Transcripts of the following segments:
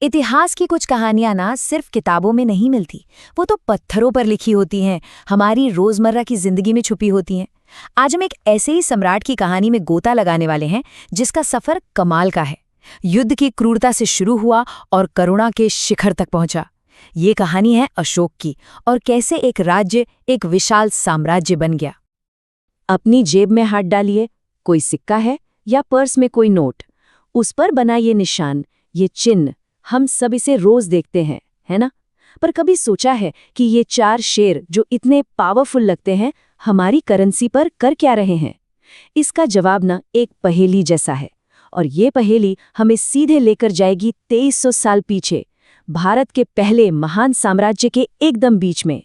इतिहास की कुछ कहानियां ना सिर्फ किताबों में नहीं मिलती, वो तो पत्थरों पर लिखी होती हैं, हमारी रोजमर्रा की जिंदगी में छुपी होती हैं। आज हम एक ऐसे ही सम्राट की कहानी में गोता लगाने वाले हैं जिसका सफर कमाल का है। युद्ध की क्रूरता से शुरू हुआ और करुणा के शिखर तक पहुंचा। ये कहानी है अशोक की, और कैसे एक राज्य एक विशाल साम्राज्य बन गया। अपनी जेब में हाथ डालिए, कोई सिक्का है या पर्स में कोई नोट, उस पर बना ये निशान, ये चिन्ह, हम सब इसे रोज देखते हैं, है ना? पर कभी सोचा है कि ये 4 शेर जो इतने पावरफुल लगते हैं, हमारी करेंसी पर कर क्या रहे हैं? इसका जवाब ना एक पहेली जैसा है, और ये पहेली हमें सीधे लेकर जाएगी 2300 साल पीछे, भारत के पहले महान साम्राज्य के एकदम बीच में।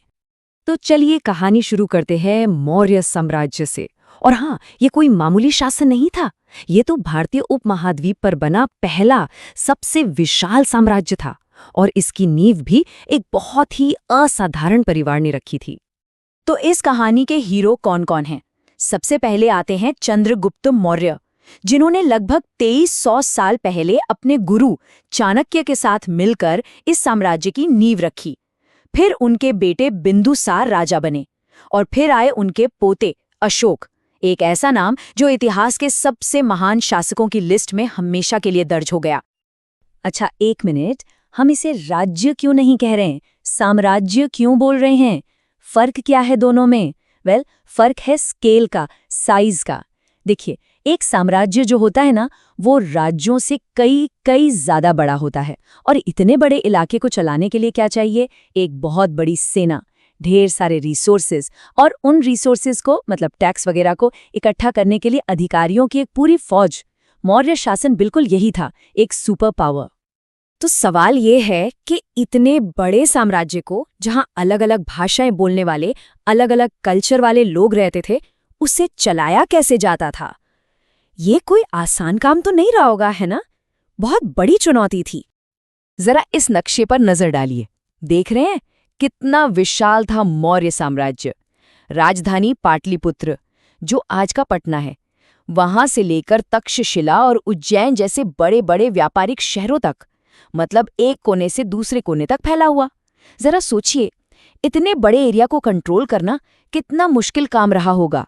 तो चलिए कहानी शुरू करते हैं मौर्य साम्राज्य से। और हाँ, ये कोई मामूली शासन नहीं था, ये तो भारतीय उपमहाद्वीप पर बना पहला सबसे विशाल साम्राज्य था, और इसकी नींव भी एक बहुत ही असाधारण परिवार ने रखी थी। तो इस कहानी के हीरो कौन-कौन हैं? सबसे पहले आते हैं चंद्रगुप्त मौर्य, जिन्होंने लगभग 2300 साल पहले अपने गुरु चाणक्य के साथ मिलकर इस साम्राज्य की नींव रखी। फिर उनके बेटे बिंदुसार राजा बने, और फिर आए उनके पोते अशोक, एक ऐसा नाम जो इतिहास के सबसे महान शासकों की लिस्ट में हमेशा के लिए दर्ज हो गया। अच्छा, एक मिनट, हम इसे राज्य क्यों नहीं कह रहे हैं, साम्राज्य क्यों बोल रहे हैं? फर्क क्या है दोनों में? फर्क है स्केल का, साइज का। देखिए, एक साम्राज्य जो होता है ना, वो राज्यों से कई ज्यादा बड़ा होता है, और इतने बड़े इलाके को चलाने के लिए क्या चाहिए? एक बहुत बड़ी सेना, ढेर सारे रिसोर्सेज, और उन रिसोर्सेज को मतलब टैक्स वगैरह को इकट्ठा करने के लिए अधिकारियों की एक पूरी फौज। मौर्य शासन बिल्कुल यही था, एक सुपर पावर। तो सवाल ये है कि इतने बड़े साम्राज्य को, जहां अलग अलग भाषाएं बोलने वाले, अलग अलग कल्चर वाले लोग रहते थे, उसे चलाया कैसे जाता था? ये कोई आसान काम तो नहीं रहा होगा, है ना? बहुत बड़ी चुनौती थी। जरा इस नक्शे पर नजर डालिए, देख रहे हैं कितना विशाल था मौर्य साम्राज्य। राजधानी पाटलिपुत्र, जो आज का पटना है, वहां से लेकर तक्षशिला और उज्जैन जैसे बड़े बड़े व्यापारिक शहरों तक, मतलब एक कोने से दूसरे कोने तक फैला हुआ। जरा सोचिए, इतने बड़े एरिया को कंट्रोल करना कितना मुश्किल काम रहा होगा।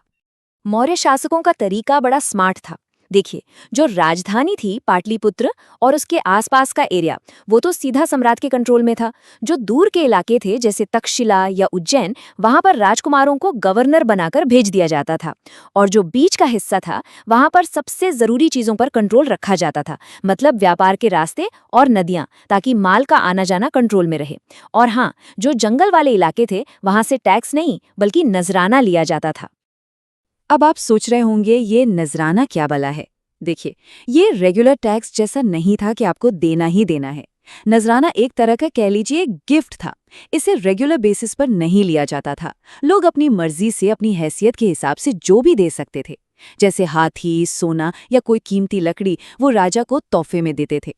मौर्य शासकों का तरीका बड़ा स्मार्ट था। देखिए, जो राजधानी थी पाटलिपुत्र और उसके आसपास का एरिया, वो तो सीधा सम्राट के कंट्रोल में था। जो दूर के इलाके थे, जैसे तक्षशिला या उज्जैन, वहां पर राजकुमारों को गवर्नर बनाकर भेज दिया जाता था। और जो बीच का हिस्सा था, वहां पर सबसे जरूरी चीजों पर कंट्रोल रखा जाता था, मतलब व्यापार के रास्ते और नदियां, ताकि माल का आना जाना कंट्रोल में रहे। और हाँ, जो जंगल वाले इलाके थे, वहां से टैक्स नहीं बल्कि नजराना लिया जाता था। अब आप सोच रहे होंगे, ये नजराना क्या भला है? देखिए, ये रेगुलर टैक्स जैसा नहीं था कि आपको देना ही देना है। नजराना एक तरह का, कह लीजिए, गिफ्ट था। इसे रेगुलर बेसिस पर नहीं लिया जाता था। लोग अपनी मर्जी से अपनी हैसियत के हिसाब से जो भी दे सकते थे, जैसे हाथी, सोना या कोई कीमती लकड़ी, वो राजा को तोहफे में देते थे।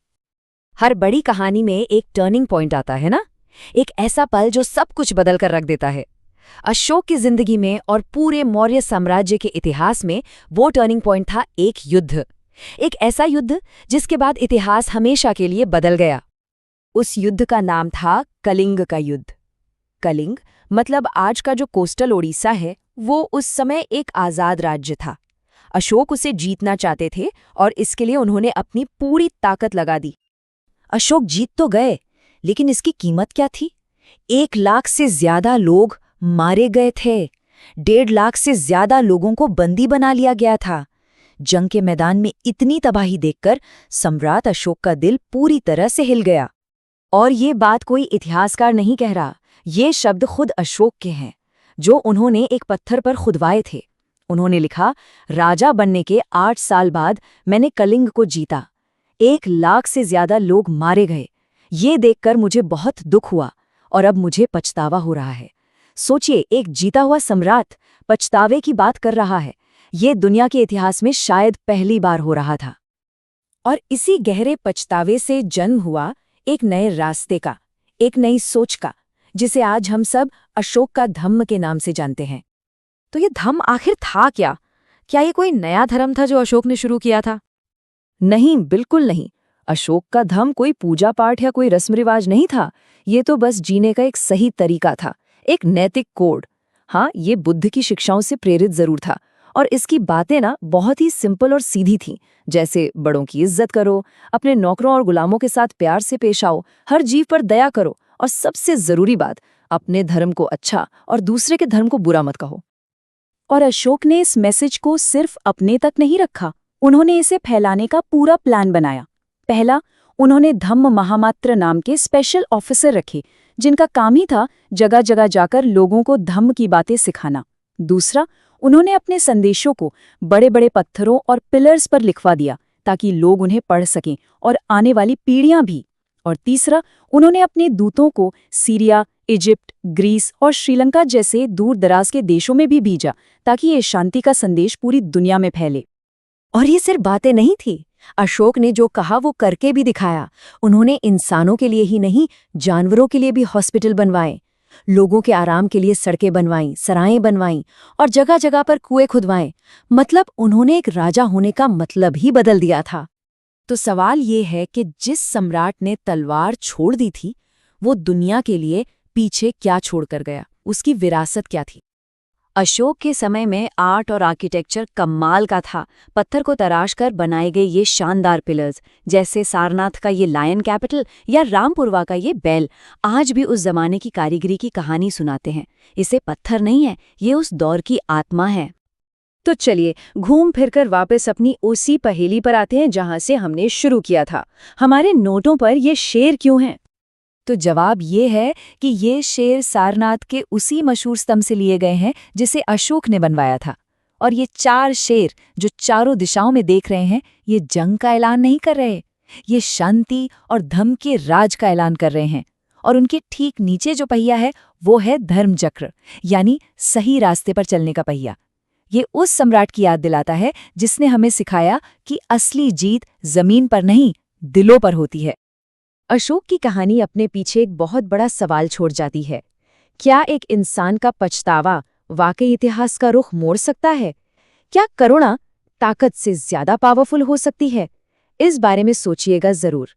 हर बड़ी कहानी में एक टर्निंग पॉइंट आता है ना, एक ऐसा पल जो सब कुछ बदल कर रख देता है। अशोक की जिंदगी में और पूरे मौर्य साम्राज्य के इतिहास में वो टर्निंग पॉइंट था एक युद्ध। एक ऐसा युद्ध जिसके बाद इतिहास हमेशा के लिए बदल गया। उस युद्ध का नाम था कलिंग का युद्ध। कलिंग मतलब आज का जो कोस्टल ओडिशा है, वो उस समय एक आजाद राज्य था। अशोक उसे जीतना चाहते थे, और इसके लिए उन्होंने अपनी पूरी ताकत लगा दी। अशोक जीत तो गए, लेकिन इसकी कीमत क्या थी? 1 लाख से ज्यादा लोग मारे गए थे। 1.5 लाख से ज्यादा लोगों को बंदी बना लिया गया था। जंग के मैदान में इतनी तबाही देखकर सम्राट अशोक का दिल पूरी तरह से हिल गया। और ये बात कोई इतिहासकार नहीं कह रहा, ये शब्द खुद अशोक के हैं, जो उन्होंने एक पत्थर पर खुदवाए थे। उन्होंने लिखा, राजा बनने के 8 साल बाद मैंने कलिंग को जीता। 1 लाख से ज्यादा लोग मारे गए। ये देखकर मुझे बहुत दुख हुआ, और अब मुझे पछतावा हो रहा है। सोचिए, एक जीता हुआ सम्राट पछतावे की बात कर रहा है। ये दुनिया के इतिहास में शायद पहली बार हो रहा था। और इसी गहरे पछतावे से जन्म हुआ एक नए रास्ते का, एक नई सोच का, जिसे आज हम सब अशोक का धम्म के नाम से जानते हैं। तो ये धम्म आखिर था क्या? क्या ये कोई नया धर्म था जो अशोक ने शुरू किया था? नहीं, बिल्कुल नहीं। अशोक का धम्म कोई पूजा पाठ या कोई रस्म रिवाज नहीं था, ये तो बस जीने का एक सही तरीका था, एक नैतिक कोड। हाँ, ये बुद्ध की शिक्षाओं से प्रेरित जरूर था, और इसकी बातें ना बहुत ही सिंपल और सीधी थीं, जैसे बड़ों की इज्जत करो, अपने नौकरों और गुलामों के साथ प्यार से पेश आओ, हर जीव पर दया करो, और सबसे जरूरी बात, अपने धर्म को अच्छा और दूसरे के धर्म को बुरा मत कहो। और अशोक ने इस मैसेज को सिर्फ अपने तक नहीं रखा, उन्होंने इसे फैलाने का पूरा प्लान बनाया। पहला, उन्होंने धम्म महामात्र नाम के स्पेशल ऑफिसर रखे, जिनका काम ही था जगह जगह जाकर लोगों को धम्म की बातें सिखाना। दूसरा, उन्होंने अपने संदेशों को बड़े बड़े पत्थरों और पिलर्स पर लिखवा दिया, ताकि लोग उन्हें पढ़ सकें और आने वाली पीढ़ियां भी। और तीसरा, उन्होंने अपने दूतों को सीरिया, इजिप्ट, ग्रीस और श्रीलंका जैसे दूर दराज के देशों में भी भेजा, ताकि ये शांति का संदेश पूरी दुनिया में फैले। और ये सिर्फ बातें नहीं थी, अशोक ने जो कहा वो करके भी दिखाया। उन्होंने इंसानों के लिए ही नहीं, जानवरों के लिए भी हॉस्पिटल बनवाए, लोगों के आराम के लिए सड़कें बनवाईं, सराएं बनवाईं और जगह जगह पर कुएं खुदवाएं। मतलब उन्होंने एक राजा होने का मतलब ही बदल दिया था। तो सवाल ये है कि जिस सम्राट ने तलवार छोड़ दी थी, वो दुनिया के लिए पीछे क्या छोड़कर गया, उसकी विरासत क्या थी? अशोक के समय में आर्ट और आर्किटेक्चर कमाल का था। पत्थर को तराश कर बनाए गए ये शानदार पिलर्स, जैसे सारनाथ का ये लायन कैपिटल या रामपुरवा का ये बैल, आज भी उस जमाने की कारीगरी की कहानी सुनाते हैं। इसे पत्थर नहीं है, ये उस दौर की आत्मा है। तो चलिए घूम फिरकर वापस अपनी उसी पहेली पर आते हैं जहां से हमने शुरू किया था। हमारे नोटों पर ये शेर क्यों हैं? तो जवाब ये है कि ये शेर सारनाथ के उसी मशहूर स्तंभ से लिए गए हैं जिसे अशोक ने बनवाया था। और ये 4 शेर जो चारों दिशाओं में देख रहे हैं, ये जंग का ऐलान नहीं कर रहे, ये शांति और धर्म के राज का ऐलान कर रहे हैं। और उनके ठीक नीचे जो पहिया है वो है धर्म चक्र, यानी सही रास्ते पर चलने का पहिया। ये उस सम्राट की याद दिलाता है जिसने हमें सिखाया कि असली जीत जमीन पर नहीं, दिलों पर होती है। अशोक की कहानी अपने पीछे एक बहुत बड़ा सवाल छोड़ जाती है। क्या एक इंसान का पछतावा वाकई इतिहास का रुख मोड़ सकता है? क्या करुणा ताकत से ज्यादा पावरफुल हो सकती है? इस बारे में सोचिएगा जरूर।